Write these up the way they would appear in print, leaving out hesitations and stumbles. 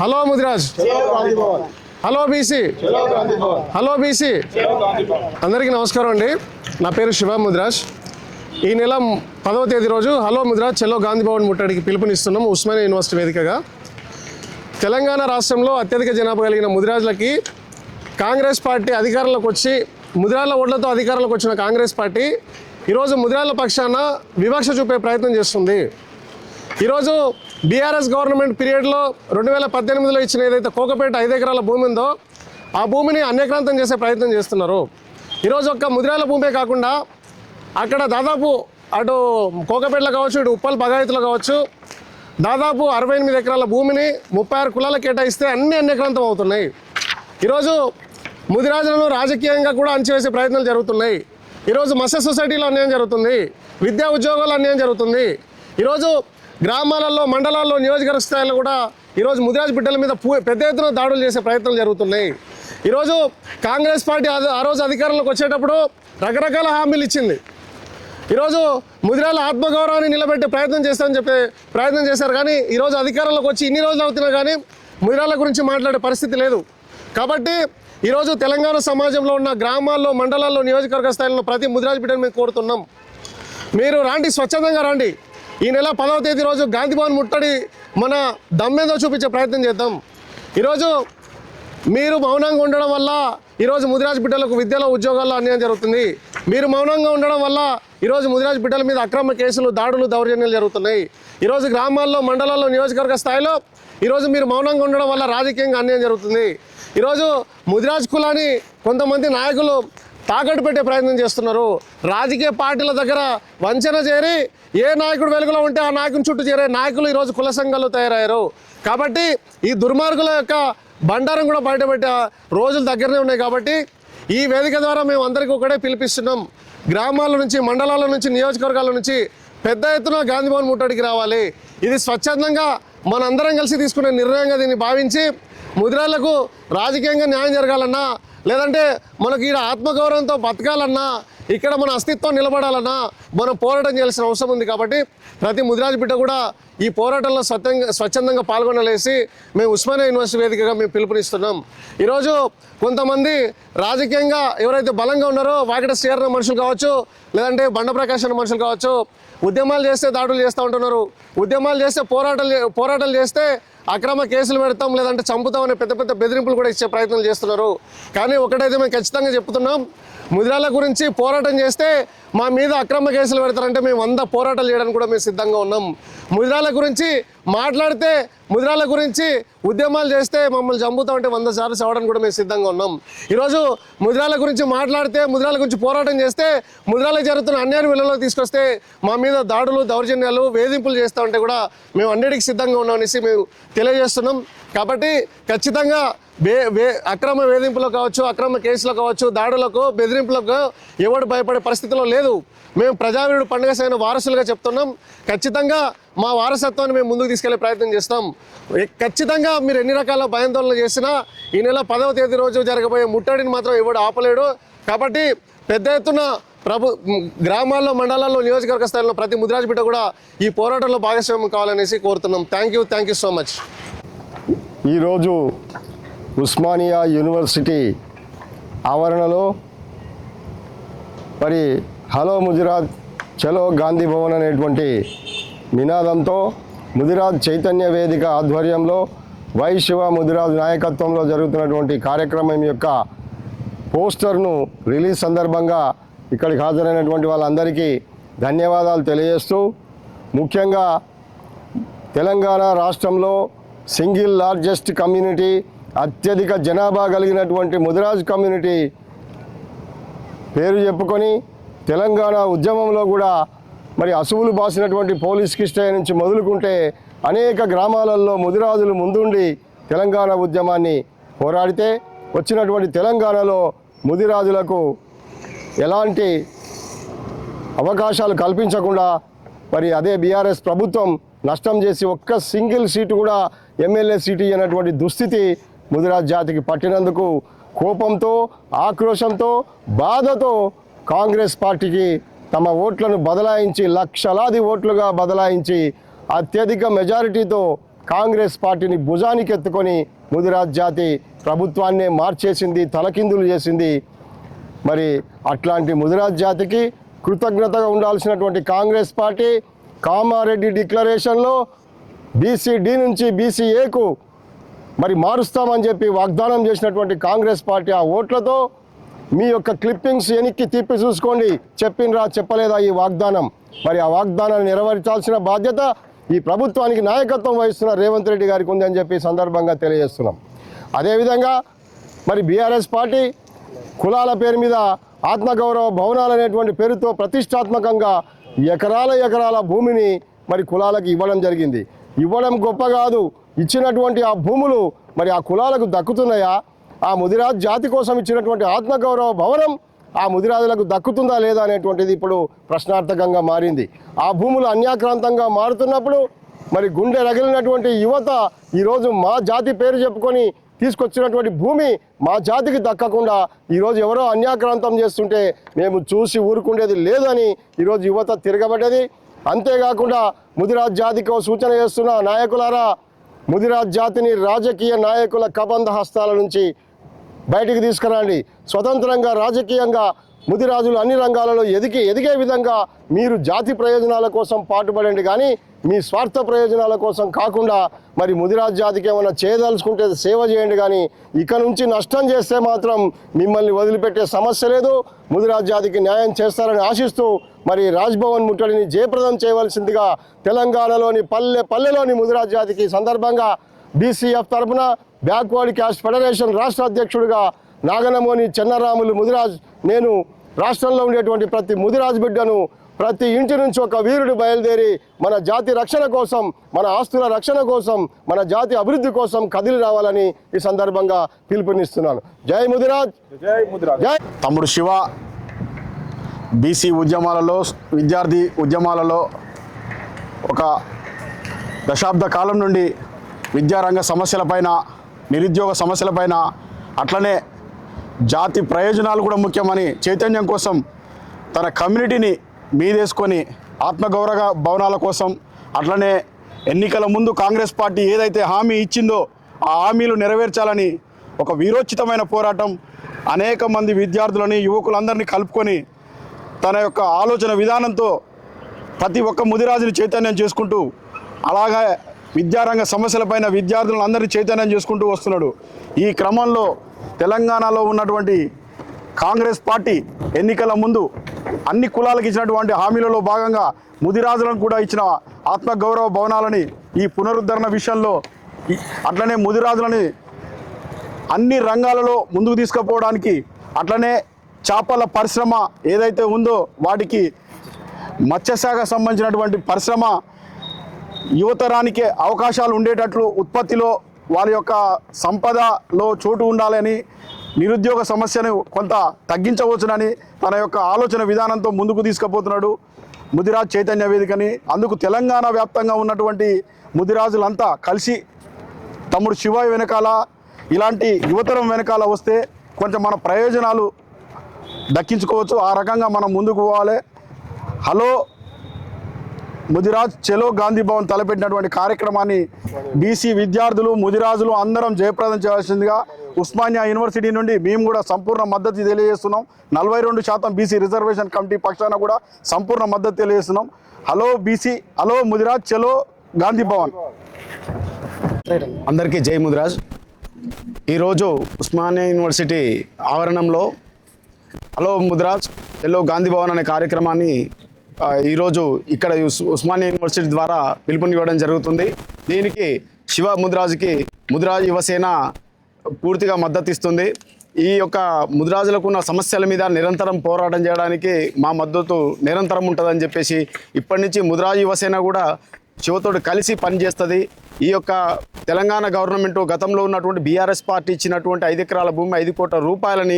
Hello Mudiraj, hello BC, hello BC. అందరికీ నమస్కారం అండి. నా పేరు శివ ముదిరాజ్. ఈ నెల 10వ తేదీ రోజు హలో ముదిరాజ్ చలో గాంధీ భవన్ ముట్టడికి పిలుపునిస్తున్నాం ఉస్మానియా యూనివర్సిటీ వేదికగా. తెలంగాణ రాష్ట్రంలో అత్యధిక జనాభా కలిగిన ముదిరాజులకి కాంగ్రెస్ పార్టీ అధికారంలోకి వచ్చి ముదిరాళ్ళ ఓట్లతో అధికారంలోకి వచ్చిన కాంగ్రెస్ పార్టీ ఈరోజు ముదిరాళ్ళ పక్షాన వివక్ష చూపే ప్రయత్నం చేస్తుంది. ఈరోజు బీఆర్ఎస్ గవర్నమెంట్ పీరియడ్లో 2018లో ఇచ్చిన ఏదైతే కోకపేట 5 ఎకరాల భూమి ఉందో ఆ భూమిని అన్యక్రాంతం చేసే ప్రయత్నం చేస్తున్నారు. ఈరోజు ఒక్క ముదిరాళ్ళ భూమే కాకుండా అక్కడ దాదాపు అటు కోకపేటలో కావచ్చు, ఇటు ఉప్పల్ బగాయతులో కావచ్చు, దాదాపు 68 ఎకరాల భూమిని 36 కులాలకు కేటాయిస్తే అన్ని అన్యక్రాంతం అవుతున్నాయి. ఈరోజు ముదిరాజులను రాజకీయంగా కూడా అణచివేసే ప్రయత్నాలు జరుగుతున్నాయి. ఈరోజు మత్స్య సొసైటీలో అన్యాయం జరుగుతుంది, విద్యా ఉద్యోగాల్లో అన్యాయం జరుగుతుంది. ఈరోజు గ్రామాలలో, మండలాల్లో, నియోజకవర్గ స్థాయిలో కూడా ఈరోజు ముదిరాజు బిడ్డల మీద పెద్ద ఎత్తున దాడులు చేసే ప్రయత్నాలు జరుగుతున్నాయి. ఈరోజు కాంగ్రెస్ పార్టీ ఆ రోజు అధికారంలోకి వచ్చేటప్పుడు రకరకాల హామీలు ఇచ్చింది. ఈరోజు ముదిరాల ఆత్మగౌరవాన్ని నిలబెట్టే ప్రయత్నం చేస్తామని చెప్పే ప్రయత్నం చేశారు. కానీ ఈరోజు అధికారంలోకి వచ్చి ఇన్ని రోజులు అవుతున్నా కానీ ముదిరాల గురించి మాట్లాడే పరిస్థితి లేదు. కాబట్టి ఈరోజు తెలంగాణ సమాజంలో ఉన్న గ్రామాల్లో, మండలాల్లో, నియోజకవర్గ స్థాయిలో ప్రతి ముదిరాజు బిడ్డను మేము కోరుతున్నాం, మీరు రాండి, స్వచ్ఛందంగా రండి. ఈ నెల 10వ తేదీ రోజు గాంధీ భవన్ ముట్టడి మన దమ్మేదో చూపించే ప్రయత్నం చేద్దాం. ఈరోజు మీరు మౌనంగా ఉండడం వల్ల ఈరోజు ముదిరాజు బిడ్డలకు విద్యలో, ఉద్యోగాల్లో అన్యాయం జరుగుతుంది. మీరు మౌనంగా ఉండడం వల్ల ఈరోజు ముదిరాజు బిడ్డల మీద అక్రమ కేసులు, దాడులు, దౌర్జన్యాలు జరుగుతున్నాయి. ఈరోజు గ్రామాల్లో, మండలాల్లో, నియోజకవర్గ స్థాయిలో ఈరోజు మీరు మౌనంగా ఉండడం వల్ల రాజకీయంగా అన్యాయం జరుగుతుంది. ఈరోజు ముదిరాజు కులాన్ని కొంతమంది నాయకులు తాకట్టు పెట్టే ప్రయత్నం చేస్తున్నారు. రాజకీయ పార్టీల దగ్గర వంచన చేరి ఏ నాయకుడు వెలుగులో ఉంటే ఆ నాయకుని చుట్టూ చేరే నాయకులు ఈరోజు కుల సంఘాలు తయారయ్యారు. కాబట్టి ఈ దుర్మార్గుల యొక్క బండారం కూడా బయటపెట్టే రోజులు దగ్గరనే ఉన్నాయి. కాబట్టి ఈ వేదిక ద్వారా మేము అందరికీ ఒకటే పిలిపిస్తున్నాం, గ్రామాల నుంచి, మండలాల నుంచి, నియోజకవర్గాల నుంచి పెద్ద ఎత్తున గాంధీ భవన్ ముట్టడికి రావాలి. ఇది స్వచ్ఛందంగా మనందరం కలిసి తీసుకునే నిర్ణయంగా దీన్ని భావించి ముదిరాళ్లకు రాజకీయంగా న్యాయం జరగాలన్నా, లేదంటే మనకి ఈడ ఆత్మగౌరవంతో బతకాలన్నా, ఇక్కడ మన అస్తిత్వం నిలబడాలన్నా మనం పోరాటం చేయాల్సిన అవసరం ఉంది. కాబట్టి ప్రతి ముదిరాజు బిడ్డ కూడా ఈ పోరాటంలో స్వచ్ఛందంగా పాల్గొనలేసి మేము ఉస్మానియా యూనివర్సిటీ వేదికగా మేము పిలుపునిస్తున్నాం. ఈరోజు కొంతమంది రాజకీయంగా ఎవరైతే బలంగా ఉన్నారో వాకిట శ్రీహరణ మనుషులు కావచ్చు, లేదంటే బండ ప్రకాశ్ అన్న మనుషులు కావచ్చు, ఉద్యమాలు చేస్తే దాడులు చేస్తూ ఉంటున్నారు. ఉద్యమాలు చేస్తే పోరాటాలు చేస్తే అక్రమ కేసులు పెడతాం, లేదంటే చంపుతామనే పెద్ద పెద్ద బెదిరింపులు కూడా ఇచ్చే ప్రయత్నాలు చేస్తున్నారు. కానీ ఒకటైతే మేము ఖచ్చితంగా చెప్తున్నాం, ముదిరాల గురించి పోరాటం చేస్తే మా మీద అక్రమ కేసులు పెడతారంటే మేము 100 పోరాటాలు చేయడానికి కూడా మేము సిద్ధంగా ఉన్నాం. ముదిరాల గురించి మాట్లాడితే, ముదిరాల గురించి ఉద్యమాలు చేస్తే మమ్మల్ని చంపుతామంటే 100 సార్లు చదవడానికి కూడా మేము సిద్ధంగా ఉన్నాం. ఈరోజు ముదిరాల గురించి మాట్లాడితే, ముదిరాల గురించి పోరాటం చేస్తే, ముదిరాలకు జరుగుతున్న అన్యాయం వెలుగులోకి తీసుకొస్తే మా మీద దాడులు, దౌర్జన్యాలు, వేధింపులు చేస్తూ ఉంటే కూడా మేము అన్నిటికీ సిద్ధంగా ఉన్నాం అనేసి మేము తెలియజేస్తున్నాం. కాబట్టి ఖచ్చితంగా అక్రమ వేధింపులు కావచ్చు, అక్రమ కేసులు కావచ్చు, దాడులకు, బెదిరింపులకు ఎవడు భయపడే పరిస్థితిలో లేదు. మేము ప్రజావీరుడు పండుగ సైన వారసులుగా చెప్తున్నాం. ఖచ్చితంగా మా వారసత్వాన్ని మేము ముందుకు తీసుకెళ్లే ప్రయత్నం చేస్తాం. ఖచ్చితంగా మీరు ఎన్ని రకాల భయాందోళనలు చేసినా ఈ నెల 10వ తేదీ రోజు జరగబోయే ముట్టడిని మాత్రం ఎవడు ఆపలేడు. కాబట్టి పెద్ద ఎత్తున గ్రామాల్లో, మండలాల్లో, నియోజకవర్గ స్థాయిలో ప్రతి ముదిరాజు బిడ్డ కూడా ఈ పోరాటంలో భాగస్వామ్యం కావాలనేసి కోరుతున్నాం. Thank you so much. ఈరోజు ఉస్మానియా యూనివర్సిటీ ఆవరణలో మరి హలో ముదిరాజ్ చలో గాంధీ భవన్ అనేటువంటి నినాదంతో ముదిరాజ్ చైతన్య వేదిక ఆధ్వర్యంలో వై శివ ముదిరాజ్ నాయకత్వంలో జరుగుతున్నటువంటి కార్యక్రమం యొక్క పోస్టర్ను రిలీజ్ సందర్భంగా ఇక్కడికి హాజరైనటువంటి వాళ్ళందరికీ ధన్యవాదాలు తెలియజేస్తూ, ముఖ్యంగా తెలంగాణ రాష్ట్రంలో సింగిల్ లార్జెస్ట్ కమ్యూనిటీ, అత్యధిక జనాభా కలిగినటువంటి ముదిరాజ్ కమ్యూనిటీ పేరు చెప్పుకొని తెలంగాణ ఉద్యమంలో కూడా మరి అసువులు బాసినటువంటి పోలీస్ కిష్టయ్య నుంచి మొదలుకుంటే అనేక గ్రామాలలో ముదిరాజులు ముందుండి తెలంగాణ ఉద్యమాన్ని పోరాడితే వచ్చినటువంటి తెలంగాణలో ముదిరాజులకు ఎలాంటి అవకాశాలు కల్పించకుండా మరి అదే బీఆర్ఎస్ ప్రభుత్వం నష్టం చేసి ఒక్క సింగిల్ సీటు కూడా ఎమ్మెల్యే సీటు ఇవ్వనటువంటి దుస్థితి ముదిరాజ్ జాతికి పట్టినందుకు కోపంతో, ఆక్రోశంతో, బాధతో కాంగ్రెస్ పార్టీకి తమ ఓట్లను బదలాయించి, లక్షలాది ఓట్లుగా బదలాయించి అత్యధిక మెజారిటీతో కాంగ్రెస్ పార్టీని భుజానికి ఎత్తుకొని ముదిరాజ్ జాతి ప్రభుత్వాన్నే మార్చేసింది, తలకిందులు చేసింది. మరి అట్లాంటి ముదిరాజ్ జాతికి కృతజ్ఞతగా ఉండాల్సినటువంటి కాంగ్రెస్ పార్టీ కామారెడ్డి డిక్లరేషన్లో బీసీ-డి నుంచి బీసీ-ఏకు మరి మారుస్తామని చెప్పి వాగ్దానం చేసినటువంటి కాంగ్రెస్ పార్టీ ఆ ఓట్లతో మీ యొక్క క్లిప్పింగ్స్ వెనక్కి తిప్పి చూసుకోండి. చెప్పినరా చెప్పలేదా ఈ వాగ్దానం? మరి ఆ వాగ్దానాన్ని నెరవేర్చాల్సిన బాధ్యత ఈ ప్రభుత్వానికి నాయకత్వం వహిస్తున్న రేవంత్ రెడ్డి గారికి ఉందని చెప్పి సందర్భంగా తెలియజేస్తున్నాం. అదేవిధంగా మరి బీఆర్ఎస్ పార్టీ కులాల పేరు మీద ఆత్మగౌరవ భవనాలు అనేటువంటి పేరుతో ప్రతిష్టాత్మకంగా ఎకరాల భూమిని మరి కులాలకు ఇవ్వడం జరిగింది. ఇవ్వడం గొప్ప కాదు, ఇచ్చినటువంటి ఆ భూములు మరి ఆ కులాలకు దక్కుతున్నాయా? ఆ ముదిరాజ్ జాతి కోసం ఇచ్చినటువంటి ఆత్మగౌరవ భవనం ఆ ముదిరాజులకు దక్కుతుందా లేదా అనేటువంటిది ఇప్పుడు ప్రశ్నార్థకంగా మారింది. ఆ భూములు అన్యాక్రాంతంగా మారుతున్నప్పుడు మరి గుండె రగిలినటువంటి యువత ఈరోజు మా జాతి పేరు చెప్పుకొని తీసుకొచ్చినటువంటి భూమి మా జాతికి దక్కకుండా ఈరోజు ఎవరో అన్యాక్రాంతం చేస్తుంటే మేము చూసి ఊరుకుండేది లేదని ఈరోజు యువత తిరగబడ్డది. అంతేకాకుండా ముదిరాజ్ జాతికి సూచన చేస్తున్న నాయకులారా, ముదిరాజ్ జాతిని రాజకీయ నాయకుల కబంధ హస్తాల నుంచి బయటికి తీసుకురండి. స్వతంత్రంగా రాజకీయంగా ముదిరాజులు అన్ని రంగాలలో ఎదిగే విధంగా మీరు జాతి ప్రయోజనాల కోసం పాటుపడండి, కానీ మీ స్వార్థ ప్రయోజనాల కోసం కాకుండా మరి ముదిరాజ్ జాతికి ఏమైనా చేయదలుచుకుంటే సేవ చేయండి. కానీ ఇక నుంచి నష్టం చేస్తే మాత్రం మిమ్మల్ని వదిలిపెట్టే సమస్య లేదు. ముదిరాజ్ జాతికి న్యాయం చేస్తారని ఆశిస్తూ మరి రాజ్భవన్ ముట్టడిని జయప్రదం చేయవలసిందిగా తెలంగాణలోని పల్లెలోని ముదిరాజ్ జాతికి సందర్భంగా బీసీఎఫ్ తరఫున బ్యాక్వర్డ్ క్యాస్ట్ ఫెడరేషన్ రాష్ట్ర అధ్యక్షుడిగా నాగనమోని చెన్నరాములు ముదిరాజ్ నేను రాష్ట్రంలో ఉండేటువంటి ప్రతి ముదిరాజ్ బిడ్డను ప్రతి ఇంటి నుంచి ఒక వీరుడు బయలుదేరి మన జాతి రక్షణ కోసం, మన ఆస్తుల రక్షణ కోసం, మన జాతి అభివృద్ధి కోసం కదిలి రావాలని ఈ సందర్భంగా పిలుపునిస్తున్నాను. జై ముదిరాజ్, జై ముదిరాజ్. జై. తమ్ముడు శివ బీసీ ఉద్యమాలలో, విద్యార్థి ఉద్యమాలలో ఒక దశాబ్ద కాలం నుండి విద్యారంగ సమస్యలపైన, నిరుద్యోగ సమస్యలపైన, అట్లనే జాతి ప్రయోజనాలు కూడా ముఖ్యమని చైతన్యం కోసం తన కమ్యూనిటీని మీదేసుకొని ఆత్మగౌరవ భవనాల కోసం, అట్లనే ఎన్నికల ముందు కాంగ్రెస్ పార్టీ ఏదైతే హామీ ఇచ్చిందో ఆ హామీలు నెరవేర్చాలని ఒక వీరోచితమైన పోరాటం, అనేక మంది విద్యార్థులని, యువకులందరినీ కలుపుకొని తన యొక్క ఆలోచన విధానంతో ప్రతి ఒక్క ముదిరాజుని చైతన్యం చేసుకుంటూ, అలాగే విద్యారంగ సమస్యలపైన విద్యార్థులందరినీ చైతన్యం చేసుకుంటూ వస్తున్నాడు. ఈ క్రమంలో తెలంగాణలో ఉన్నటువంటి కాంగ్రెస్ పార్టీ ఎన్నికల ముందు అన్ని కులాలకు ఇచ్చినటువంటి హామీలలో భాగంగా ముదిరాజులను కూడా ఇచ్చిన ఆత్మగౌరవ భవనాలని ఈ పునరుద్ధరణ విషయంలో, అట్లనే ముదిరాజులని అన్ని రంగాలలో ముందుకు తీసుకుపోవడానికి, అట్లనే చేపల పరిశ్రమ ఏదైతే ఉందో వాటికి మత్స్యశాఖకు సంబంధించినటువంటి పరిశ్రమ యువతరానికే అవకాశాలు ఉండేటట్లు, ఉత్పత్తిలో వారి యొక్క సంపదలో చోటు ఉండాలని, నిరుద్యోగ సమస్యను కొంత తగ్గించవచ్చునని తన యొక్క ఆలోచన విధానంతో ముందుకు తీసుకుపోతున్నాడు ముదిరాజ్ చైతన్య వేదికని. అందుకు తెలంగాణ వ్యాప్తంగా ఉన్నటువంటి ముదిరాజులంతా కలిసి తమ్ముడు శివ వెనకాల, ఇలాంటి యువతరం వెనకాల వస్తే కొంచెం మన ప్రయోజనాలు దక్కించుకోవచ్చు. ఆ రకంగా మనం ముందుకు పోవాలి. హలో ముదిరాజ్ చలో గాంధీ భవన్ తలపెట్టినటువంటి కార్యక్రమాన్ని బీసీ విద్యార్థులు, ముదిరాజులు అందరం జయప్రదం చేయాల్సిందిగా ఉస్మానియా యూనివర్సిటీ నుండి మేము కూడా సంపూర్ణ మద్దతు తెలియజేస్తున్నాం. 42% బీసీ రిజర్వేషన్ కమిటీ పక్షాన కూడా సంపూర్ణ మద్దతు తెలియజేస్తున్నాం. హలో బీసీ, హలో ముదిరాజ్, చలో గాంధీ భవన్. అందరికీ జై ముదిరాజ్. ఈరోజు ఉస్మానియా యూనివర్సిటీ ఆవరణంలో హలో ముదిరాజ్ చలో గాంధీ భవన్ అనే కార్యక్రమాన్ని ఈరోజు ఇక్కడ ఉస్మానియా యూనివర్సిటీ ద్వారా పిలుపునివ్వడం జరుగుతుంది. దీనికి శివ ముదిరాజుకి ముదిరాజ్ యువసేన పూర్తిగా మద్దతు ఇస్తుంది. ఈ యొక్క ముదిరాజులకు ఉన్న సమస్యల మీద నిరంతరం పోరాటం చేయడానికి మా మద్దతు నిరంతరం ఉంటుందని చెప్పేసి ఇప్పటి నుంచి ముదిరాజ్ యువసేన కూడా శివతోటి కలిసి పనిచేస్తుంది. ఈ యొక్క తెలంగాణ గవర్నమెంట్ గతంలో ఉన్నటువంటి బీఆర్ఎస్ పార్టీ ఇచ్చినటువంటి 5 ఎకరాల భూమి 5 కోట్ల రూపాయలని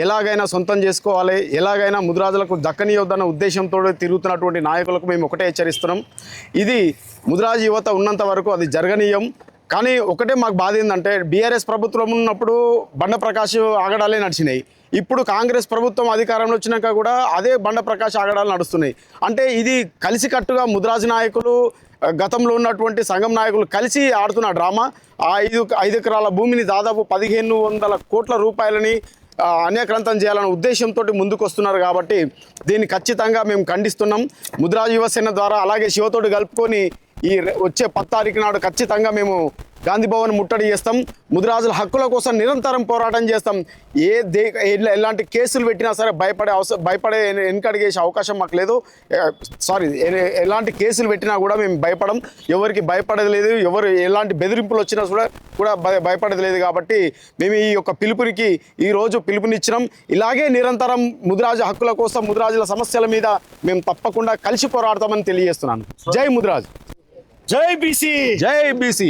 ఎలాగైనా సొంతం చేసుకోవాలి, ఎలాగైనా ముదిరాజులకు దక్కనీయొద్దన్న ఉద్దేశంతో తిరుగుతున్నటువంటి నాయకులకు మేము ఒకటే హెచ్చరిస్తున్నాం. ఇది ముదిరాజు యువత ఉన్నంత వరకు అది జరగనీయం. కానీ ఒకటే మాకు బాధ ఏంటంటే బీఆర్ఎస్ ప్రభుత్వం ఉన్నప్పుడు బండ ప్రకాష్ ఆగడాలే నడిచినాయి. ఇప్పుడు కాంగ్రెస్ ప్రభుత్వం అధికారంలో వచ్చినాక కూడా అదే బండ ప్రకాష్ ఆగడాలు నడుస్తున్నాయి. అంటే ఇది కలిసికట్టుగా ముదిరాజు నాయకులు గతంలో ఉన్నటువంటి సంఘం నాయకులు కలిసి ఆడుతున్న డ్రామా. ఆ 5 ఎకరాల భూమిని దాదాపు 1500 కోట్ల రూపాయలని అన్యాక్రాంతం చేయాలనే ఉద్దేశంతో ముందుకు వస్తున్నారు. కాబట్టి దీన్ని ఖచ్చితంగా మేము ఖండిస్తున్నాం. ముదిరాజు యువసేన ద్వారా అలాగే శివతోటి కలుపుకొని వచ్చే 10 తారీఖు నాడు ఖచ్చితంగా మేము గాంధీ భవన్ ముట్టడి చేస్తాం. ముదిరాజుల హక్కుల కోసం నిరంతరం పోరాటం చేస్తాం. ఎలాంటి కేసులు పెట్టినా సరే భయపడే వెనకడిగేసే అవకాశం మాకు లేదు. ఎలాంటి కేసులు పెట్టినా కూడా మేము భయపడం, ఎవరికి భయపడేది లేదు. ఎవరు ఎలాంటి బెదిరింపులు వచ్చినా కూడా భయపడేది లేదు. కాబట్టి మేము ఈ యొక్క పిలుపునికి ఈరోజు పిలుపునిచ్చినాం. ఇలాగే నిరంతరం ముదిరాజు హక్కుల కోసం, ముదిరాజుల సమస్యల మీద మేము తప్పకుండా కలిసి పోరాడతామని తెలియజేస్తున్నాను. జై ముదిరాజ్, జై బీసీ. జై బీసీ.